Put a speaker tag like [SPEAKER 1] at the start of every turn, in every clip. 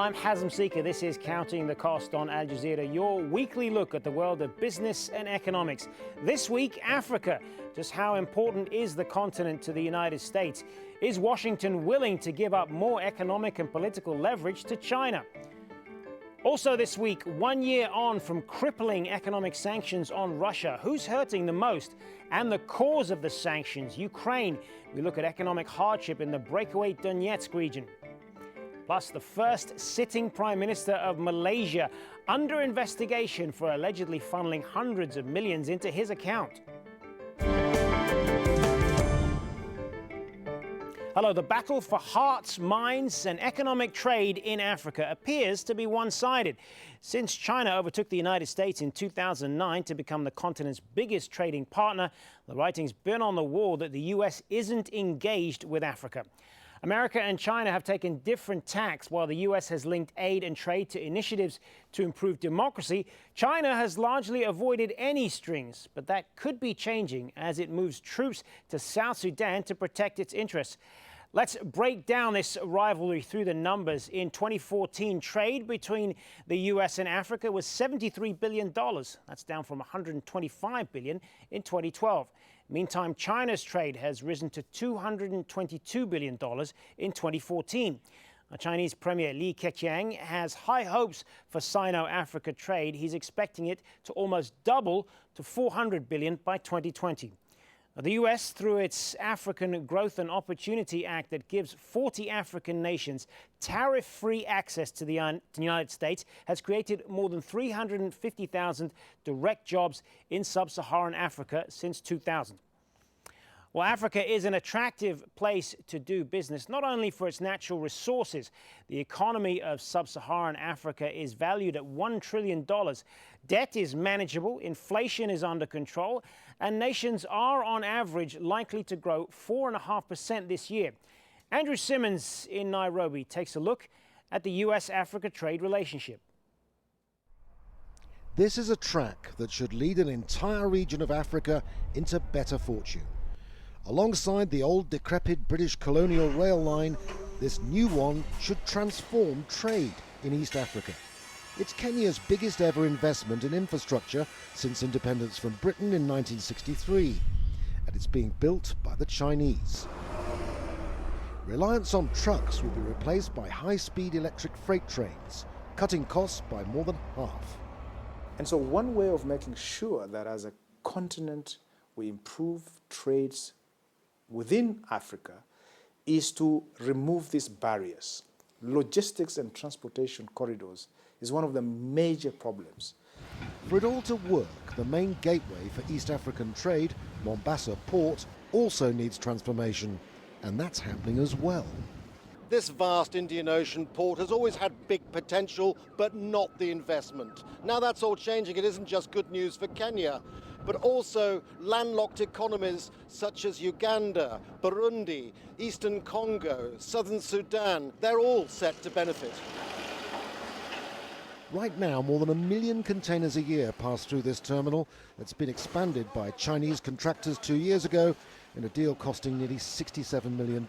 [SPEAKER 1] I'm Hazem Seeker. This is Counting the Cost on Al Jazeera, your weekly look at the world of business and economics. This week, Africa. Just how important is the continent to the United States? Is Washington willing to give up more economic and political leverage to China? Also this week, 1 year on from crippling economic sanctions on Russia, who's hurting the most? And the cause of the sanctions, Ukraine. We look at economic hardship in the breakaway Donetsk region. Plus, the first sitting Prime Minister of Malaysia under investigation for allegedly funneling hundreds of millions into his account. Hello, the battle for hearts, minds and economic trade in Africa appears to be one-sided. Since China overtook the United States in 2009 to become the continent's biggest trading partner, the writing's been on the wall that the US isn't engaged with Africa. America and China have taken different tacks. While the US has linked aid and trade to initiatives to improve democracy, China has largely avoided any strings. But that could be changing as it moves troops to South Sudan to protect its interests. Let's break down this rivalry through the numbers. In 2014, trade between the US and Africa was $73 billion. That's down from $125 billion in 2012. Meantime, China's trade has risen to $222 billion in 2014. Chinese Premier Li Keqiang has high hopes for Sino-Africa trade. He's expecting it to almost double to $400 billion by 2020. The US, through its African Growth and Opportunity Act that gives 40 African nations tariff-free access to the United States, has created more than 350,000 direct jobs in sub-Saharan Africa since 2000. Well, Africa is an attractive place to do business, not only for its natural resources. The economy of sub-Saharan Africa is valued at $1 trillion. Debt is manageable, inflation is under control, and nations are, on average, likely to grow 4.5% this year. Andrew Simmons in Nairobi takes a look at the US-Africa trade relationship.
[SPEAKER 2] This is a track that should lead an entire region of Africa into better fortune. Alongside the old decrepit British colonial rail line, this new one should transform trade in East Africa. It's Kenya's biggest ever investment in infrastructure since independence from Britain in 1963, and it's being built by the Chinese. Reliance on trucks will be replaced by high-speed electric freight trains, cutting costs by more than half.
[SPEAKER 3] And so one way of making sure that as a continent we improve trades within Africa is to remove these barriers. Logistics and transportation corridors is one of the major problems.
[SPEAKER 2] For it all to work, the main gateway for East African trade, Mombasa Port, also needs transformation, and that's happening as well.
[SPEAKER 4] This vast Indian Ocean port has always had big potential, but not the investment. Now that's all changing. It isn't just good news for Kenya, but also landlocked economies such as Uganda, Burundi, Eastern Congo, Southern Sudan. They're all set to benefit.
[SPEAKER 2] Right now, more than 1 million containers a year pass through this terminal that's been expanded by Chinese contractors 2 years ago in a deal costing nearly $67 million.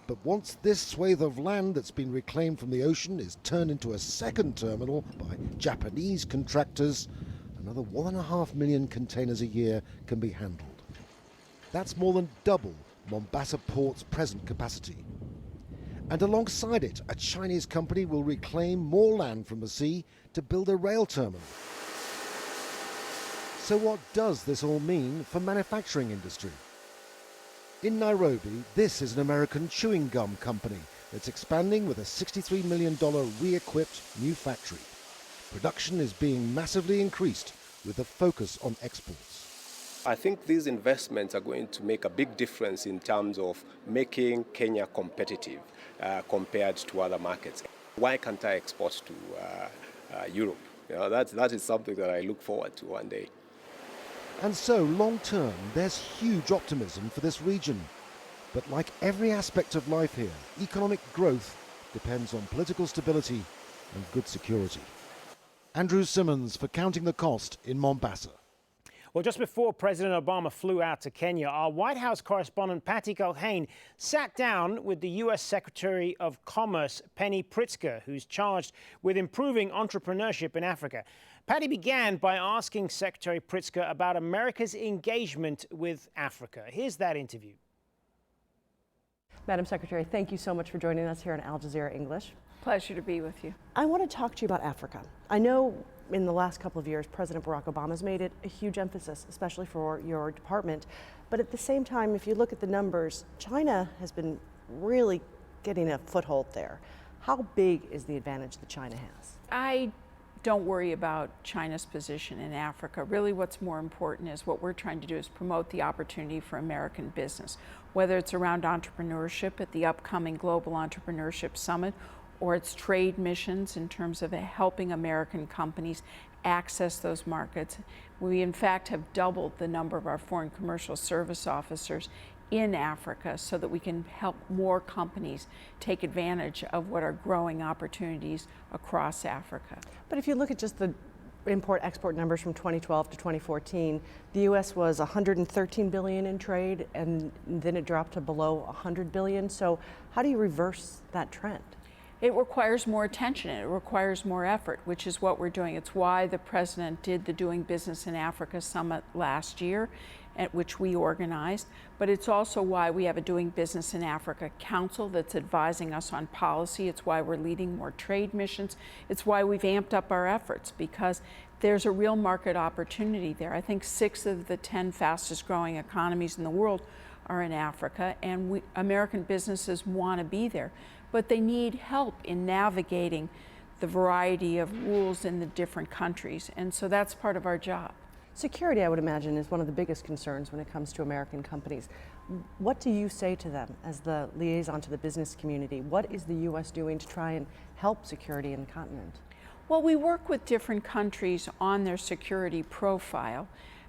[SPEAKER 2] But once this swathe of land that's been reclaimed from the ocean is turned into a second terminal by Japanese contractors, another 1.5 million containers a year can be handled. That's more than double Mombasa Port's present capacity. And alongside it, a Chinese company will reclaim more land from the sea to build a rail terminal. So what does this all mean for manufacturing industry? In Nairobi, this is an American chewing gum company that's expanding with a $63 million re-equipped new factory. Production is being massively increased with a focus on exports.
[SPEAKER 5] I think these investments are going to make a big difference in terms of making Kenya competitive compared to other markets. Why can't I export to Europe? You know, that is something that I look forward to one day.
[SPEAKER 2] And so, long term, there's huge optimism for this region. But like every aspect of life here, economic growth depends on political stability and good security. Andrew Simmons for Counting the Cost in Mombasa.
[SPEAKER 1] Well, just before President Obama flew out to Kenya, our White House correspondent Patty Culhane sat down with the U.S. Secretary of Commerce, Penny Pritzker, who's charged with improving entrepreneurship in Africa. Patty began by asking Secretary Pritzker about America's engagement with Africa. Here's that interview.
[SPEAKER 6] Madam Secretary, thank you so much for joining us here on Al Jazeera English.
[SPEAKER 7] Pleasure to be with you.
[SPEAKER 6] I want to talk to you about Africa. I know in the last couple of years, President Barack Obama has made it a huge emphasis, especially for your department. But at the same time, if you look at the numbers, China has been really getting a foothold there. How big is the advantage that China has?
[SPEAKER 7] I don't worry about China's position in Africa. Really what's more important is what we're trying to do is promote the opportunity for American business, whether it's around entrepreneurship at the upcoming Global Entrepreneurship Summit, or its trade missions in terms of helping American companies access those markets. We in fact have doubled the number of our foreign commercial service officers in Africa so that we can help more companies take advantage of what are growing opportunities across Africa.
[SPEAKER 6] But if you look at just the import-export numbers from 2012 to 2014, the U.S. was $113 billion in trade, and then it dropped to below $100 billion. So how do you reverse that trend?
[SPEAKER 7] It requires more attention, it requires more effort, which is what we're doing. It's why the President did the Doing Business in Africa Summit last year, at which we organized, but it's also why we have a Doing Business in Africa Council that's advising us on policy. It's why we're leading more trade missions. It's why we've amped up our efforts, because there's a real market opportunity there. I think 6 of the 10 fastest growing economies in the world are in Africa, and American businesses want to be there. But they need help in navigating the variety of rules in the different countries. And so that's part of our job.
[SPEAKER 6] Security, I would imagine, is one of the biggest concerns when it comes to American companies. What do you say to them as the liaison to the business community? What is the U.S. doing to try and help security in the continent?
[SPEAKER 7] Well, we work with different countries on their security profile.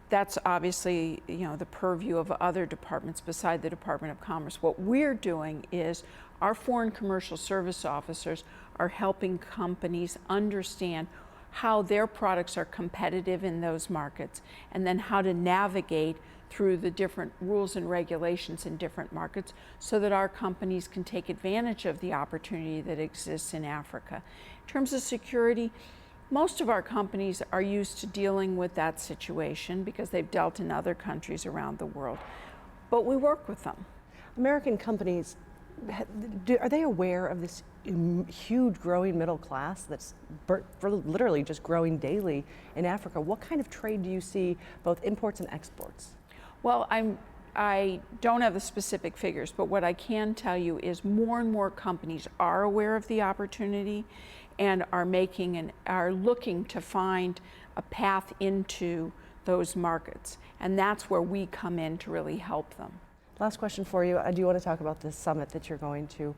[SPEAKER 7] That's obviously, the purview of other departments beside the Department of Commerce. What we're doing is our foreign commercial service officers are helping companies understand how their products are competitive in those markets, and then how to navigate through the different rules and regulations in different markets so that our companies can take advantage of the opportunity that exists in Africa. In terms of security, most of our companies are used to dealing with that situation because they've dealt in other countries around the world, but we work with them.
[SPEAKER 6] American companies, are they aware of this huge growing middle class that's literally just growing daily in Africa? What kind of trade do you see, both imports and exports?
[SPEAKER 7] Well, I don't have the specific figures, but what I can tell you is more and more companies are aware of the opportunity and are looking to find a path into those markets. And that's where we come in to really help them.
[SPEAKER 6] Last question for you. I do want to talk about this summit that you're going to.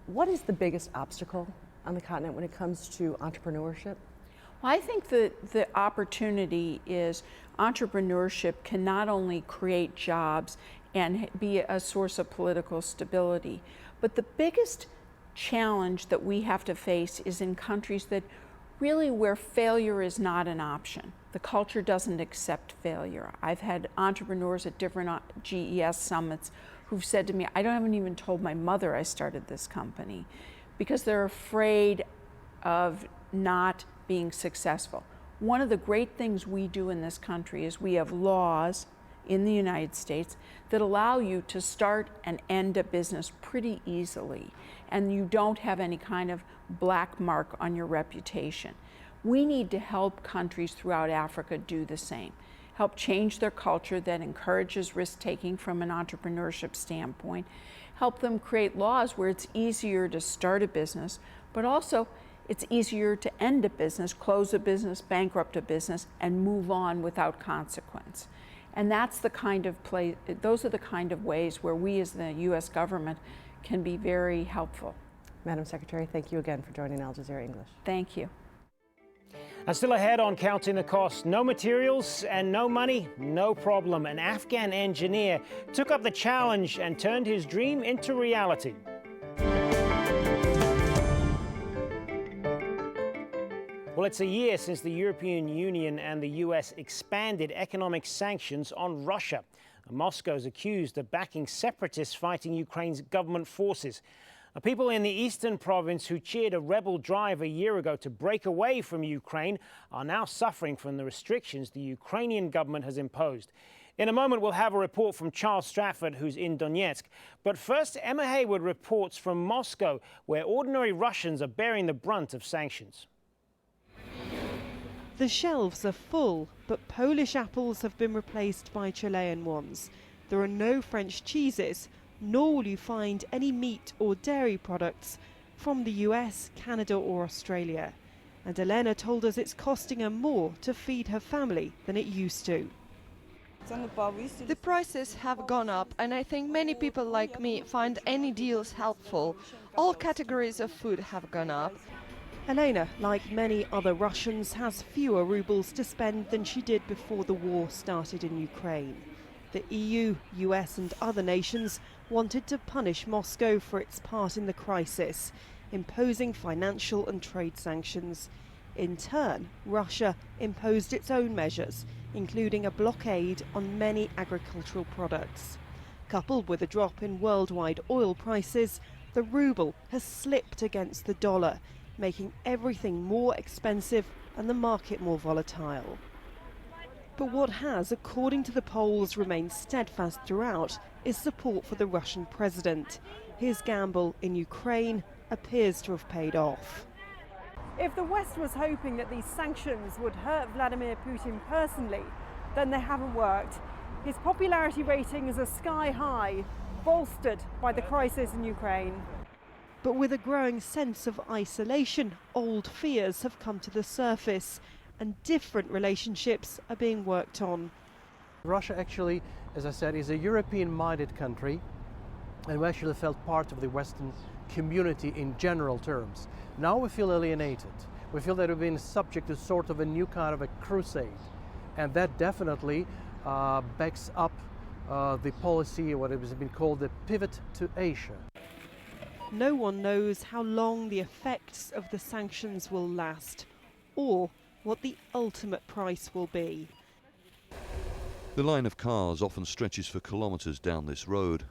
[SPEAKER 6] What is the biggest obstacle on the continent when it comes to entrepreneurship?
[SPEAKER 7] Well, I think that the opportunity is entrepreneurship can not only create jobs and be a source of political stability, but the biggest challenge that we have to face is in countries that really where failure is not an option. The culture doesn't accept failure. I've had entrepreneurs at different GES summits who've said to me, I haven't even told my mother I started this company, because they're afraid of not being successful. One of the great things we do in this country is we have laws in the United States that allow you to start and end a business pretty easily, and you don't have any kind of black mark on your reputation. We need to help countries throughout Africa do the same. Help change their culture that encourages risk-taking from an entrepreneurship standpoint. Help them create laws where it's easier to start a business, but also it's easier to end a business, close a business, bankrupt a business, and move on without consequence. And that's the kind of those are the kind of ways where we as the U.S. government can be very helpful.
[SPEAKER 6] Madam Secretary, thank you again for joining Al Jazeera English.
[SPEAKER 7] Thank you.
[SPEAKER 1] And still ahead on Counting the Cost, no materials and no money, no problem. An Afghan engineer took up the challenge and turned his dream into reality. Well, it's a year since the European Union and the US expanded economic sanctions on Russia. Moscow is accused of backing separatists fighting Ukraine's government forces. People in the eastern province who cheered a rebel drive a year ago to break away from Ukraine are now suffering from the restrictions the Ukrainian government has imposed. In a moment, we'll have a report from Charles Stratford, who's in Donetsk. But first, Emma Hayward reports from Moscow, where ordinary Russians are bearing the brunt of sanctions.
[SPEAKER 8] The shelves are full, but Polish apples have been replaced by Chilean ones. There are no French cheeses, nor will you find any meat or dairy products from the US, Canada or Australia. And Elena told us it's costing her more to feed her family than it used to.
[SPEAKER 9] The prices have gone up, and I think many people like me find any deals helpful. All categories of food have gone up.
[SPEAKER 8] Elena, like many other Russians, has fewer rubles to spend than she did before the war started in Ukraine. The EU, US and other nations wanted to punish Moscow for its part in the crisis, imposing financial and trade sanctions. In turn, Russia imposed its own measures, including a blockade on many agricultural products. Coupled with a drop in worldwide oil prices, the ruble has slipped against the dollar, making everything more expensive and the market more volatile. But what has, according to the polls, remained steadfast throughout is support for the Russian president. His gamble in Ukraine appears to have paid off. If the West was hoping that these sanctions would hurt Vladimir Putin personally, then they haven't worked. His popularity ratings are sky high, bolstered by the crisis in Ukraine. But with a growing sense of isolation, old fears have come to the surface and different relationships are being worked on.
[SPEAKER 10] Russia actually, as I said, is a European-minded country, and we actually felt part of the Western community in general terms. Now we feel alienated. We feel that we've been subject to sort of a new kind of a crusade, and that definitely backs up the policy, what has been called the pivot to Asia.
[SPEAKER 8] No one knows how long the effects of the sanctions will last, or what the ultimate price will be.
[SPEAKER 11] The line of cars often stretches for kilometres down this road.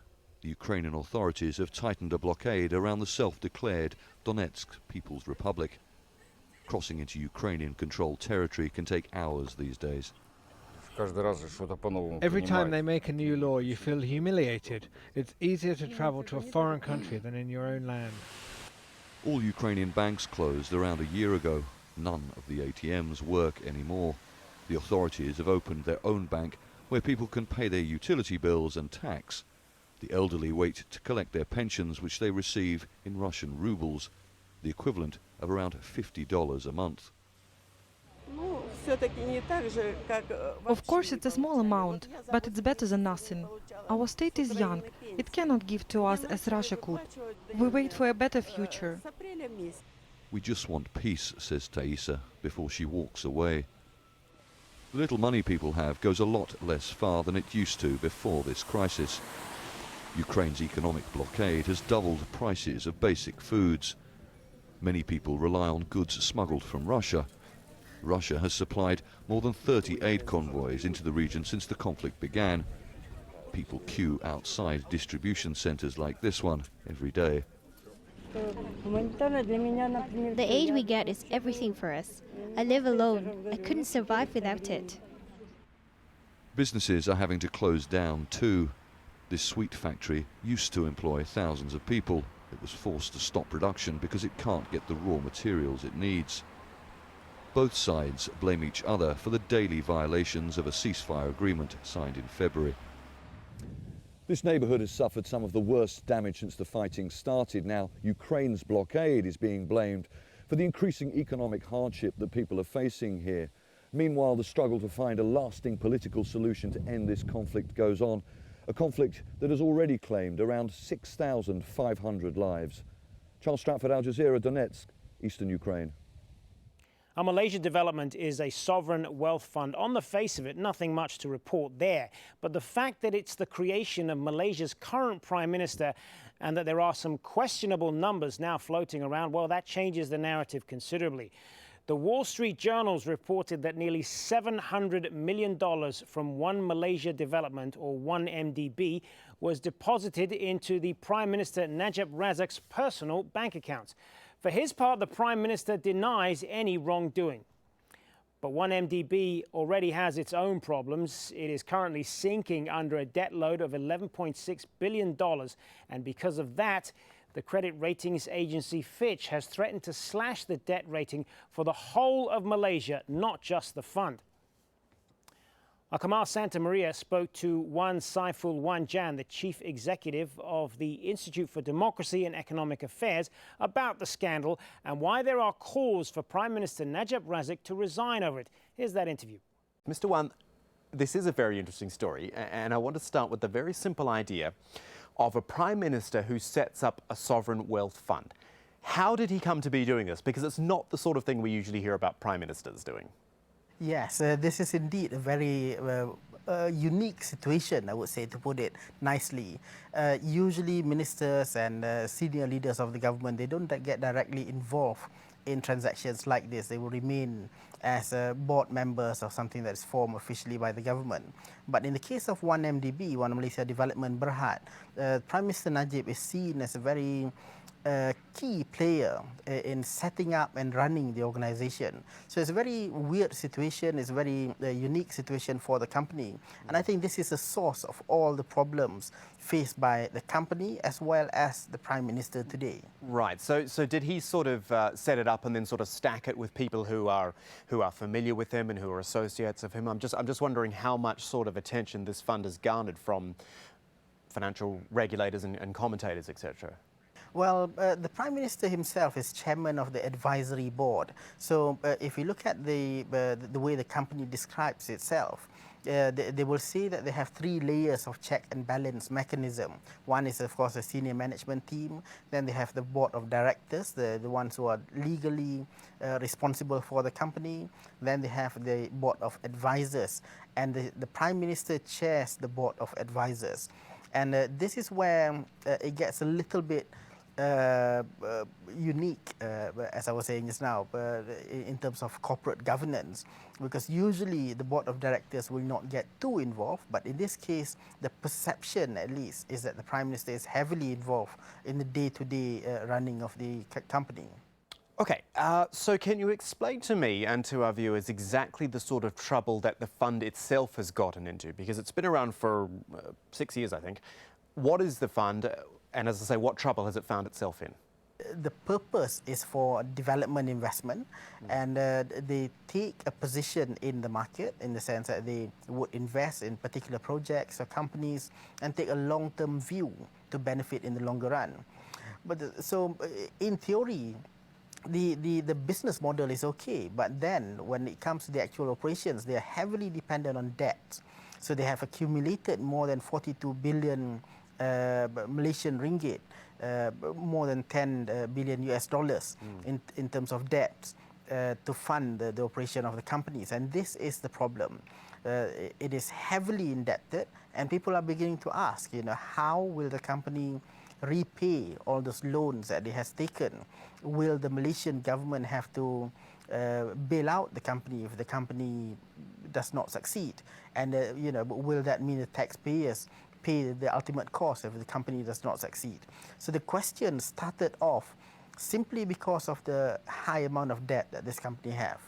[SPEAKER 11] The Ukrainian authorities have tightened a blockade around the self-declared Donetsk People's Republic. Crossing into Ukrainian-controlled territory can take hours these days.
[SPEAKER 12] Every time they make a new law, you feel humiliated. It's easier to travel to a foreign country than in your own land.
[SPEAKER 11] All Ukrainian banks closed around a year ago. None of the ATMs work anymore. The authorities have opened their own bank where people can pay their utility bills and tax. The elderly wait to collect their pensions, which they receive in Russian rubles, the equivalent of around $50 a month.
[SPEAKER 13] Of course it's a small amount, but it's better than nothing. Our state is young. It cannot give to us as Russia could. We wait for a better future.
[SPEAKER 11] We just want peace, says Taisa, before she walks away. The little money people have goes a lot less far than it used to before this crisis. Ukraine's economic blockade has doubled prices of basic foods. Many people rely on goods smuggled from Russia. Russia has supplied more than 30 aid convoys into the region since the conflict began. People queue outside distribution centres like this one every day.
[SPEAKER 14] The aid we get is everything for us. I live alone. I couldn't survive without it.
[SPEAKER 11] Businesses are having to close down too. This sweet factory used to employ thousands of people. It was forced to stop production because it can't get the raw materials it needs. Both sides blame each other for the daily violations of a ceasefire agreement signed in February.
[SPEAKER 15] This neighbourhood has suffered some of the worst damage since the fighting started. Now, Ukraine's blockade is being blamed for the increasing economic hardship that people are facing here. Meanwhile, the struggle to find a lasting political solution to end this conflict goes on, a conflict that has already claimed around 6,500 lives. Charles Stratford, Al Jazeera, Donetsk, eastern Ukraine.
[SPEAKER 1] A Malaysia development is a sovereign wealth fund. On the face of it, nothing much to report there. But the fact that it's the creation of Malaysia's current Prime Minister and that there are some questionable numbers now floating around, well, that changes the narrative considerably. The Wall Street Journal's reported that nearly $700 million from One Malaysia Development, or 1MDB, was deposited into the Prime Minister Najib Razak's personal bank accounts. For his part, the Prime Minister denies any wrongdoing. But 1MDB already has its own problems. It is currently sinking under a debt load of $11.6 billion. And because of that, the credit ratings agency Fitch has threatened to slash the debt rating for the whole of Malaysia, not just the fund. Kamal Santamaria spoke to Wan Saiful Wan Jan, the chief executive of the Institute for Democracy and Economic Affairs, about the scandal and why there are calls for Prime Minister Najib Razak to resign over it. Here's that interview.
[SPEAKER 16] Mr. Wan, this is a very interesting story, and I want to start with the very simple idea of a Prime Minister who sets up a sovereign wealth fund. How did he come to be doing this? Because it's not the sort of thing we usually hear about Prime Ministers doing.
[SPEAKER 17] Yes, this is indeed a very unique situation, I would say, to put it nicely. Usually ministers and senior leaders of the government, they don't get directly involved in transactions like this. They will remain as board members of something that is formed officially by the government. But in the case of 1MDB, One Malaysia Development Berhad, Prime Minister Najib is seen as a very key player in setting up and running the organization. So it's a very weird situation, it's a very unique situation for the company. And I think this is the source of all the problems faced by the company as well as the Prime Minister today.
[SPEAKER 16] Right, so did he sort of set it up and then sort of stack it with people who are familiar with him and who are associates of him? I'm just wondering how much sort of attention this fund has garnered from financial regulators and commentators, etc.
[SPEAKER 17] Well, the Prime Minister himself is chairman of the advisory board. So if you look at the way the company describes itself, they will say that they have 3 layers of check and balance mechanism. One is, of course, a senior management team. Then they have the board of directors, the ones who are legally responsible for the company. Then they have the board of advisors. And the Prime Minister chairs the board of advisors. And this is where it gets a little bit unique, as I was saying just now, in terms of corporate governance, because usually the board of directors will not get too involved, but in this case, the perception at least is that the Prime Minister is heavily involved in the day-to-day running of the company.
[SPEAKER 16] Okay, so can you explain to me and to our viewers exactly the sort of trouble that the fund itself has gotten into? Because it's been around for 6 years, I think. What is the fund? And as I say, what trouble has it found itself in?
[SPEAKER 17] The purpose is for development investment, and they take a position in the market in the sense that they would invest in particular projects or companies and take a long-term view to benefit in the longer run. But so in theory, the business model is okay, but then when it comes to the actual operations, they are heavily dependent on debt. So they have accumulated more than 42 billion Malaysian ringgit, more than 10 billion US dollars in terms of debt to fund the operation of the companies. And this is the problem. It is heavily indebted, and people are beginning to ask, how will the company repay all those loans that it has taken? Will the Malaysian government have to bail out the company if the company does not succeed? And will that mean the taxpayers pay the ultimate cost if the company does not succeed? So the question started off simply because of the high amount of debt that this company have.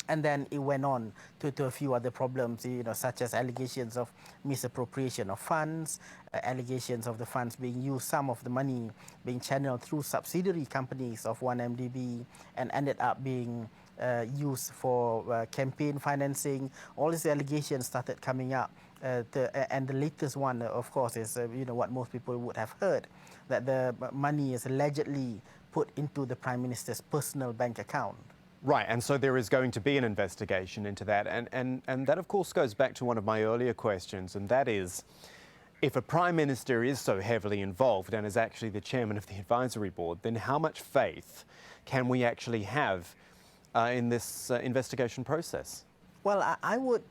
[SPEAKER 17] And then it went on to a few other problems, such as allegations of misappropriation of funds, allegations of the funds being used, some of the money being channeled through subsidiary companies of 1MDB and ended up being used for campaign financing. All these allegations started coming up. And the latest one, of course, is what most people would have heard, that the money is allegedly put into the Prime Minister's personal bank account.
[SPEAKER 16] Right, and so there is going to be an investigation into that. And that, of course, goes back to one of my earlier questions, and that is, if a Prime Minister is so heavily involved and is actually the chairman of the advisory board, then how much faith can we actually have in this investigation process?
[SPEAKER 17] Well, I would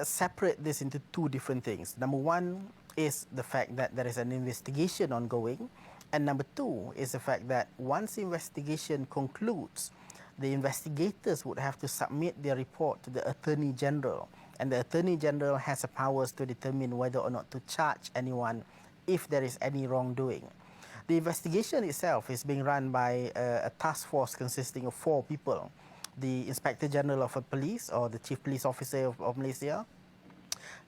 [SPEAKER 17] separate this into 2 different things. Number 1 is the fact that there is an investigation ongoing, and number 2 is the fact that once the investigation concludes, the investigators would have to submit their report to the Attorney General, and the Attorney General has the powers to determine whether or not to charge anyone if there is any wrongdoing. The investigation itself is being run by a task force consisting of 4 people: the Inspector General of Police, or the Chief Police Officer of Malaysia,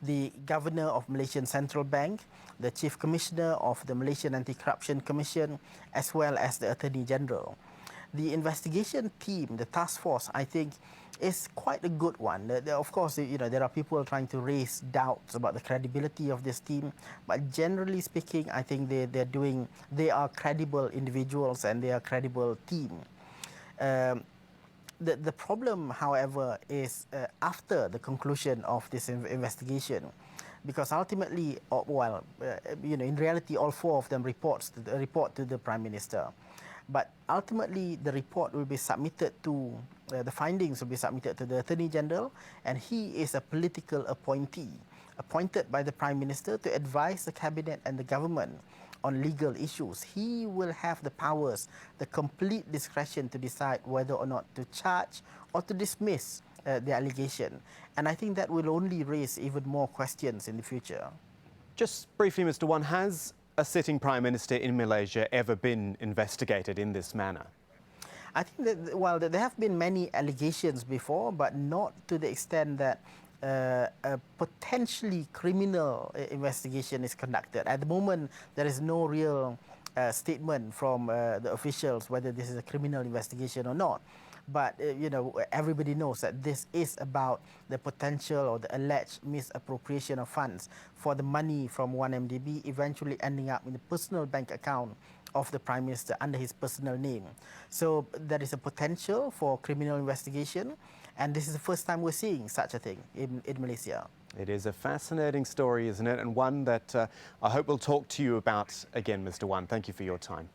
[SPEAKER 17] the Governor of Malaysian Central Bank, the Chief Commissioner of the Malaysian Anti-Corruption Commission, as well as the Attorney General. The investigation team, the task force, I think, is quite a good one. Of course, there are people trying to raise doubts about the credibility of this team, but generally speaking, I think they are credible individuals and they are a credible team. The problem, however, is after the conclusion of this investigation, because ultimately, in reality, all 4 of them report to the Prime Minister. But ultimately, the report will be submitted to, the findings will be submitted to the Attorney General, and he is a political appointee, appointed by the Prime Minister to advise the Cabinet and the government on legal issues. He will have the powers, the complete discretion to decide whether or not to charge or to dismiss the allegation. And I think that will only raise even more questions in the future.
[SPEAKER 16] Just briefly, Mr. Wan, has a sitting Prime Minister in Malaysia ever been investigated in this manner?
[SPEAKER 17] I think that, well, there have been many allegations before, but not to the extent that a potentially criminal investigation is conducted. At the moment, there is no real statement from the officials whether this is a criminal investigation or not. But, everybody knows that this is about the potential or the alleged misappropriation of funds for the money from 1MDB eventually ending up in the personal bank account of the Prime Minister under his personal name. So there is a potential for criminal investigation, and this is the first time we're seeing such a thing in Malaysia.
[SPEAKER 16] It is a fascinating story, isn't it? And one that I hope we'll talk to you about again, Mr. Wan. Thank you for your time.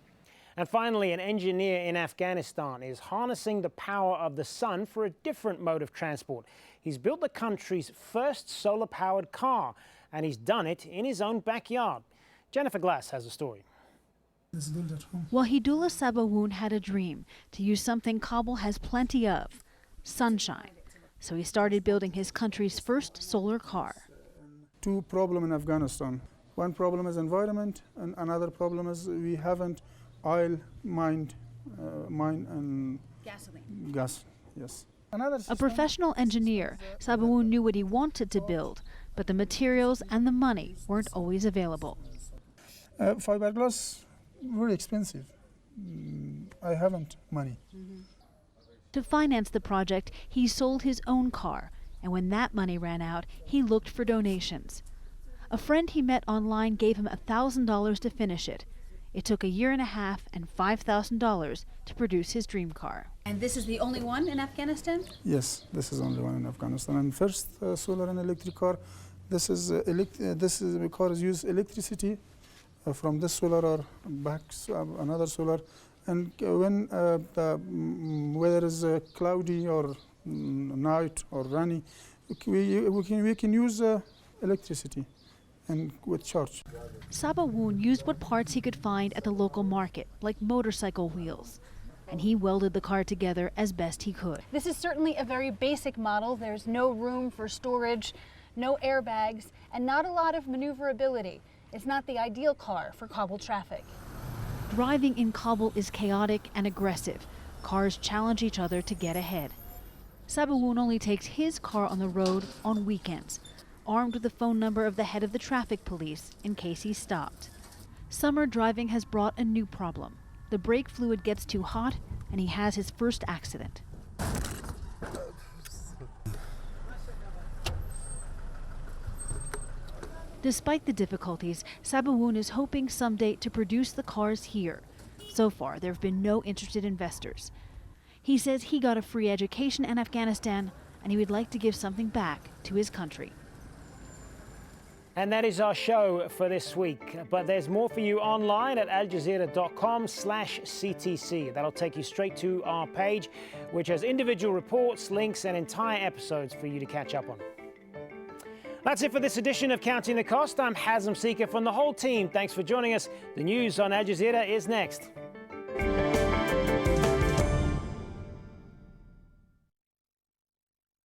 [SPEAKER 1] And finally, an engineer in Afghanistan is harnessing the power of the sun for a different mode of transport. He's built the country's first solar-powered car, and he's done it in his own backyard. Jennifer Glass has a story.
[SPEAKER 18] Wahidullah Sabawoon had a dream to use something Kabul has plenty of, sunshine. So he started building his country's first solar car.
[SPEAKER 19] 2 problems in Afghanistan. One problem is environment, and another problem is we haven't oil mine and
[SPEAKER 18] gasoline.
[SPEAKER 19] Gas, yes.
[SPEAKER 18] A professional engineer, Sabawoon knew what he wanted to build, but the materials and the money weren't always available.
[SPEAKER 19] Fiberglass, very expensive. I haven't money.
[SPEAKER 18] To finance the project, he sold his own car, and when that money ran out, he looked for donations. A friend he met online gave him $1,000 to finish it. It took 1.5 years and $5,000 to produce his dream car.
[SPEAKER 20] And this is the only one in Afghanistan?
[SPEAKER 19] Yes, this is the only one in Afghanistan. And first solar and electric car, this cars use electricity from this solar or back another solar. And when the weather is cloudy or night or rainy, we can use electricity and with charge.
[SPEAKER 18] Sabawoon used what parts he could find at the local market, like motorcycle wheels, and he welded the car together as best he could.
[SPEAKER 20] This is certainly a very basic model. There's no room for storage, no airbags, and not a lot of maneuverability. It's not the ideal car for Kabul traffic.
[SPEAKER 18] Driving in Kabul is chaotic and aggressive. Cars challenge each other to get ahead. Sabawoon only takes his car on the road on weekends, armed with the phone number of the head of the traffic police in case he's stopped. Summer driving has brought a new problem. The brake fluid gets too hot, and he has his first accident. Despite the difficulties, Sabawoon is hoping someday to produce the cars here. So far, there have been no interested investors. He says he got a free education in Afghanistan, and he would like to give something back to his country.
[SPEAKER 1] And that is our show for this week. But there's more for you online at aljazeera.com/CTC. That'll take you straight to our page, which has individual reports, links, and entire episodes for you to catch up on. That's it for this edition of Counting the Cost. I'm Hazem Seeker from the whole team. Thanks for joining us. The news on Al Jazeera is next.